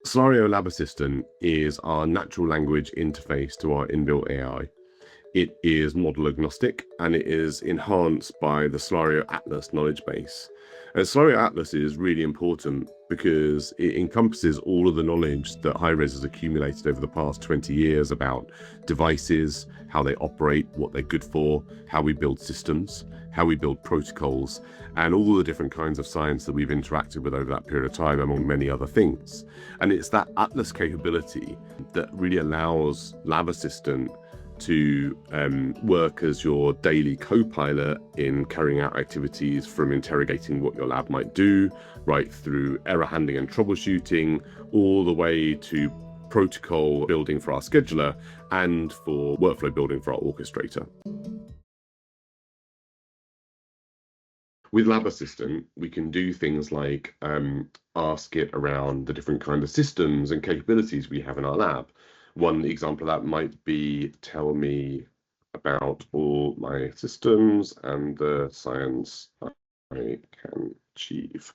Cellario Lab Assistant is our natural language interface to our inbuilt AI. It is model agnostic and it is enhanced by the Cellario Atlas knowledge base. And Cellario Atlas is really important because it encompasses all of the knowledge that HighRes has accumulated over the past 20 years about devices, how they operate, what they're good for, how we build systems, how we build protocols, and all the different kinds of science that we've interacted with over that period of time, among many other things. And it's that Atlas capability that really allows Lab Assistant to work as your daily co-pilot in carrying out activities from interrogating what your lab might do, right through error handling and troubleshooting, all the way to protocol building for our scheduler and for workflow building for our orchestrator. With Lab Assistant, we can do things like ask it around the different kind of systems and capabilities we have in our lab. One example of that might be, tell me about all my systems and the science I can achieve.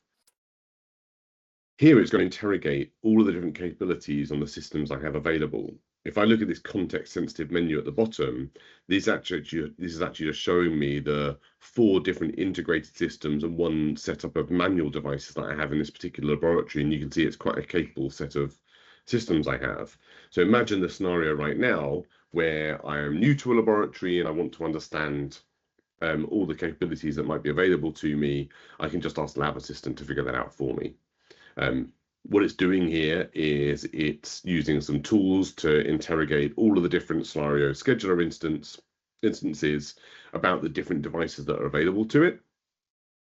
Here it's going to interrogate all of the different capabilities on the systems I have available. If I look at this context-sensitive menu at the bottom, this is actually just showing me the 4 different integrated systems and one setup of manual devices that I have in this particular laboratory, and you can see it's quite a capable set of systems I have. So imagine the scenario right now where I am new to a laboratory and I want to understand all the capabilities that might be available to me. I can just ask Lab Assistant to figure that out for me. What it's doing here is it's using some tools to interrogate all of the different Cellario Scheduler instances about the different devices that are available to it.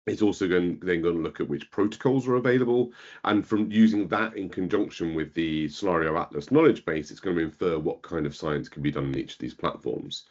It's also then going to look at which protocols are available, and from using that in conjunction with the Cellario Atlas knowledge base, it's going to infer what kind of science can be done in each of these platforms.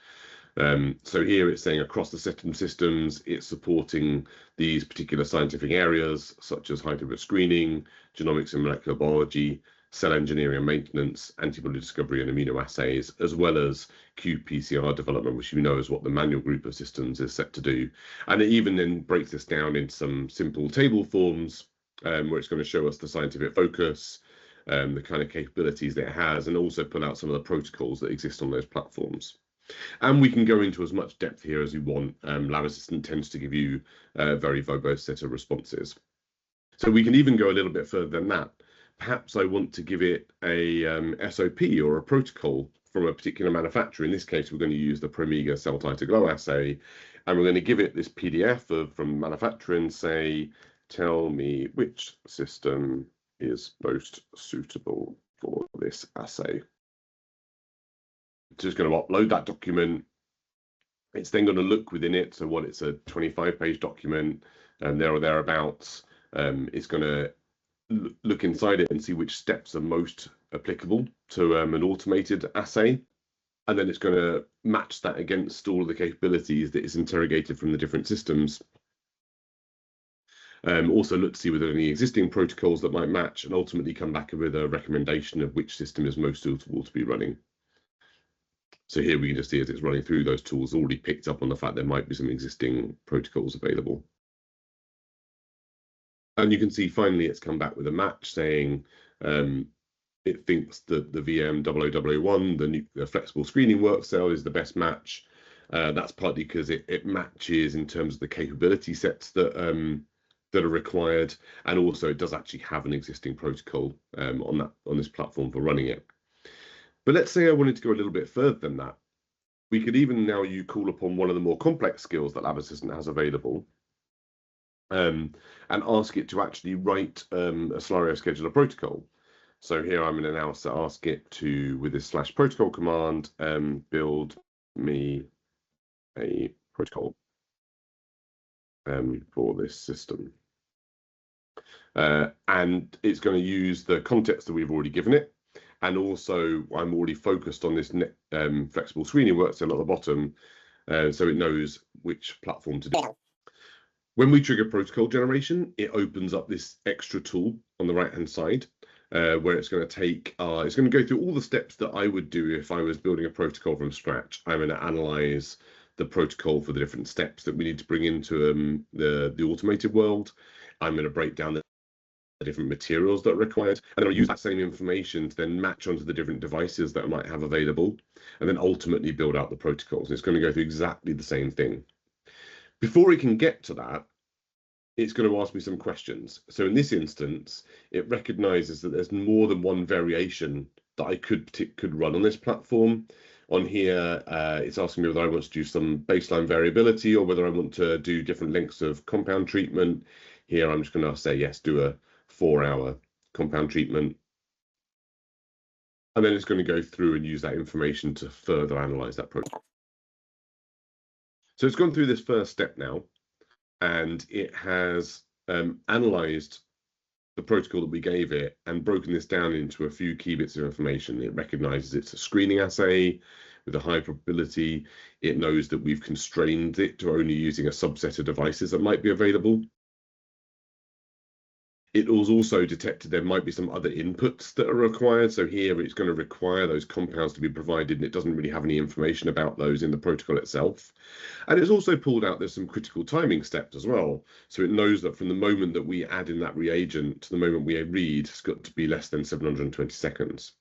So here it's saying across the set of systems, it's supporting these particular scientific areas, such as high-throughput screening, genomics and molecular biology, cell engineering and maintenance, antibody discovery and immunoassays, as well as qPCR development, which you know is what the manual group of systems is set to do. And it even then breaks this down into some simple table forms, where it's going to show us the scientific focus, the kind of capabilities that it has, and also pull out some of the protocols that exist on those platforms. And we can go into as much depth here as we want. Lab Assistant tends to give you a very verbose set of responses. So we can even go a little bit further than that. Perhaps I want to give it a SOP or a protocol from a particular manufacturer. In this case, we're going to use the Promega CellTiter-Glo Assay, and we're going to give it this PDF from manufacturer and say, tell me which system is most suitable for this assay. It's just going to upload that document. It's then going to look within it. So what, it's a 25-page document and there or thereabouts. It's going to look inside it and see which steps are most applicable to an automated assay. And then it's going to match that against all of the capabilities that is interrogated from the different systems. Also look to see whether there are any existing protocols that might match, and ultimately come back with a recommendation of which system is most suitable to be running. So here we can just see as it's running through those tools, already picked up on the fact there might be some existing protocols available. And you can see finally it's come back with a match saying it thinks that the VM0001, the flexible screening work cell, is the best match. That's partly because it matches in terms of the capability sets that are required, and also it does actually have an existing protocol on this platform for running it. But let's say I wanted to go a little bit further than that. We could even now call upon one of the more complex skills that Lab Assistant has available, and ask it to actually write a Cellario Scheduler protocol. So here I'm going to now ask it to, with this /protocol command, build me a protocol for this system. And it's going to use the context that we've already given it. And also, I'm already focused on this flexible screening work cell at the bottom, so it knows which platform to do. When we trigger protocol generation, it opens up this extra tool on the right-hand side, where it's going to take, it's going to go through all the steps that I would do if I was building a protocol from scratch. I'm going to analyze the protocol for the different steps that we need to bring into the automated world. I'm going to break down the different materials that are required, and then I'll use that same information to then match onto the different devices that I might have available, and then ultimately build out the protocols. It's going to go through exactly the same thing. Before it can get to that, it's going to ask me some questions. So in this instance, it recognizes that there's more than one variation that I could run on this platform. On here, it's asking me whether I want to do some baseline variability or whether I want to do different lengths of compound treatment. Here, I'm just going to say, yes, do a 4-hour compound treatment. And then it's going to go through and use that information to further analyze that protocol. So it's gone through this first step now, and it has analyzed the protocol that we gave it and broken this down into a few key bits of information. It recognizes it's a screening assay with a high probability. It knows that we've constrained it to only using a subset of devices that might be available. It was also detected there might be some other inputs that are required. So here it's going to require those compounds to be provided, and it doesn't really have any information about those in the protocol itself. And it's also pulled out there's some critical timing steps as well. So it knows that from the moment that we add in that reagent to the moment we read, it's got to be less than 720 seconds.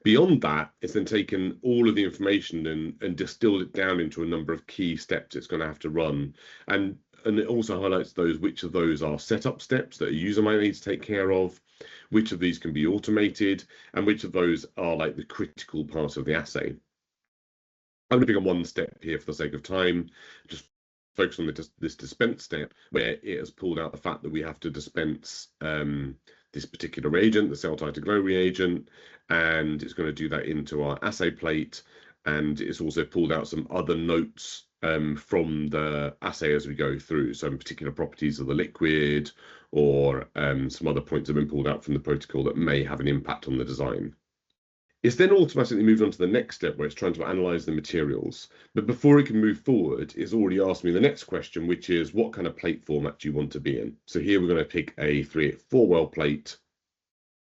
Beyond that, it's then taken all of the information and distilled it down into a number of key steps it's going to have to run. And it also highlights which of those are setup steps that a user might need to take care of, which of these can be automated, and which of those are like the critical part of the assay. I'm going to pick on one step here for the sake of time, just focus on this dispense step, where it has pulled out the fact that we have to dispense this particular reagent, the CellTiter-Glo reagent, and it's going to do that into our assay plate. And it's also pulled out some other notes from the assay as we go through, some particular properties of the liquid, or some other points have been pulled out from the protocol that may have an impact on the design. It's then automatically moved on to the next step where it's trying to analyze the materials. But before it can move forward, it's already asked me the next question, which is what kind of plate format do you want to be in? So here we're going to pick a 384 well plate.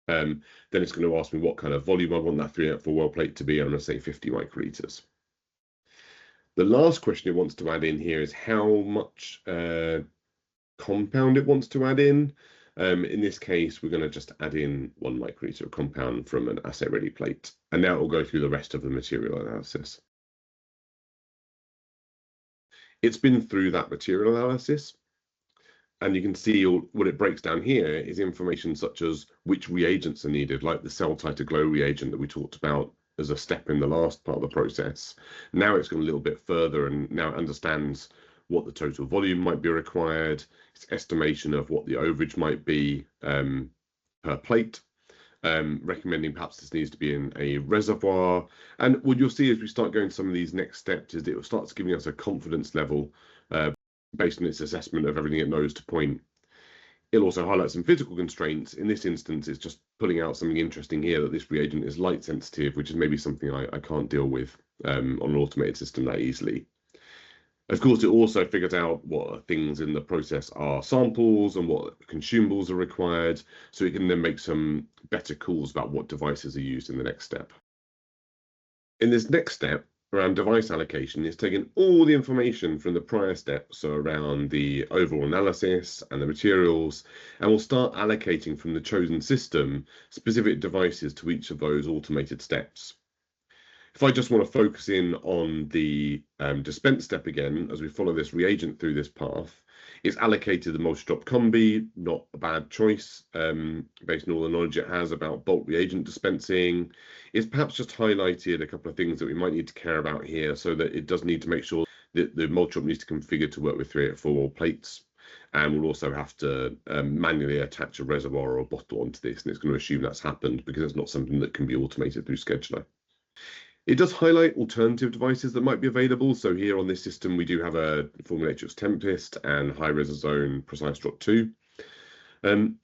Then it's going to ask me what kind of volume I want that 384 well plate to be. I'm going to say 50 microliters. The last question it wants to add in here is how much compound it wants to add in. In this case, we're going to just add in 1 microliter of compound from an assay-ready plate. And now it will go through the rest of the material analysis. It's been through that material analysis. And you can see what it breaks down here is information such as which reagents are needed, like the CellTiter-Glo reagent that we talked about as a step in the last part of the process. Now it's gone a little bit further and now it understands what the total volume might be required, its estimation of what the overage might be per plate, recommending perhaps this needs to be in a reservoir. And what you'll see as we start going to some of these next steps is it starts giving us a confidence level based on its assessment of everything it knows to point. It'll also highlight some physical constraints. In this instance, it's just pulling out something interesting here that this reagent is light sensitive, which is maybe something I can't deal with on an automated system that easily. Of course, it also figures out what things in the process are samples and what consumables are required, so it can then make some better calls about what devices are used in the next step. In this next step, around device allocation, it's taken all the information from the prior steps, so around the overall analysis and the materials, and we'll start allocating from the chosen system specific devices to each of those automated steps. If I just want to focus in on the dispense step again, as we follow this reagent through this path, it's allocated the multi-drop combi, not a bad choice, based on all the knowledge it has about bulk reagent dispensing. It's perhaps just highlighted a couple of things that we might need to care about here, so that it does need to make sure that the multi-drop needs to configure to work with 384 plates. And we'll also have to manually attach a reservoir or a bottle onto this, and it's going to assume that's happened because it's not something that can be automated through Scheduler. It does highlight alternative devices that might be available. So here on this system, we do have a Formulatrix Tempest and HighRes Zone Precise Drop 2.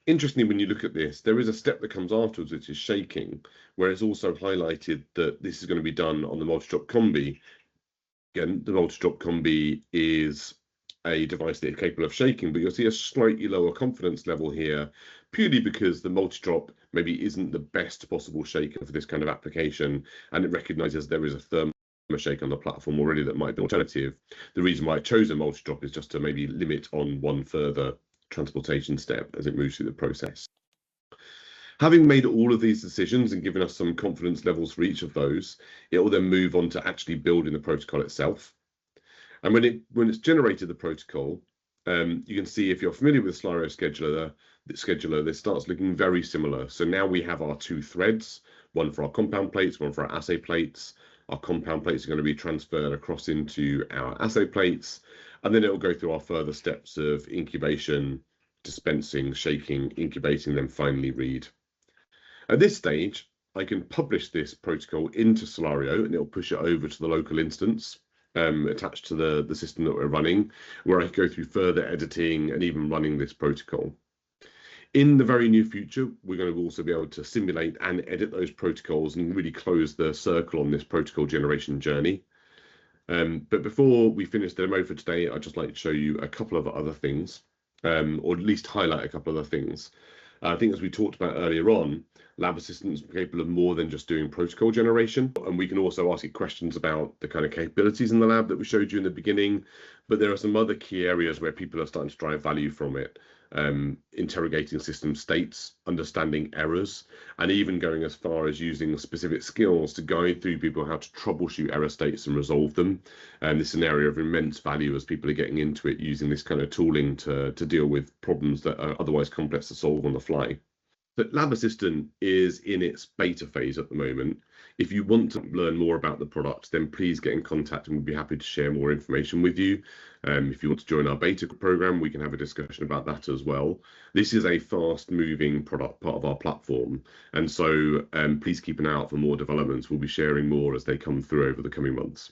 Interestingly, when you look at this, there is a step that comes afterwards, which is shaking, where it's also highlighted that this is going to be done on the multi-drop combi. Again, the multi-drop combi is a device that is capable of shaking, but you'll see a slightly lower confidence level here, purely because the multi-drop maybe isn't the best possible shaker for this kind of application, and it recognizes there is a thermoshake on the platform already that might be an alternative. The reason why I chose a multi-drop is just to maybe limit on one further transportation step as it moves through the process. Having made all of these decisions and given us some confidence levels for each of those, it will then move on to actually building the protocol itself. And when it's generated the protocol, you can see if you're familiar with Cellario Scheduler, this starts looking very similar. So now we have our two threads, one for our compound plates, one for our assay plates. Our compound plates are going to be transferred across into our assay plates, and then it will go through our further steps of incubation, dispensing, shaking, incubating, then finally read. At this stage, I can publish this protocol into Cellario, and it'll push it over to the local instance attached to the system that we're running, where I can go through further editing and even running this protocol. In the very near future, we're going to also be able to simulate and edit those protocols and really close the circle on this protocol generation journey. But before we finish the demo for today, I'd just like to show you a couple of other things, or at least highlight a couple of other things. I think as we talked about earlier on, Lab Assistant's capable of more than just doing protocol generation, and we can also ask it questions about the kind of capabilities in the lab that we showed you in the beginning. But there are some other key areas where people are starting to drive value from it. Interrogating system states, understanding errors, and even going as far as using specific skills to guide through people how to troubleshoot error states and resolve them. And this is an area of immense value as people are getting into it, using this kind of tooling to deal with problems that are otherwise complex to solve on the fly. But Lab Assistant is in its beta phase at the moment. If you want to learn more about the product, then please get in contact and we'll be happy to share more information with you. If you want to join our beta program, we can have a discussion about that as well. This is a fast-moving product, part of our platform. And so please keep an eye out for more developments. We'll be sharing more as they come through over the coming months.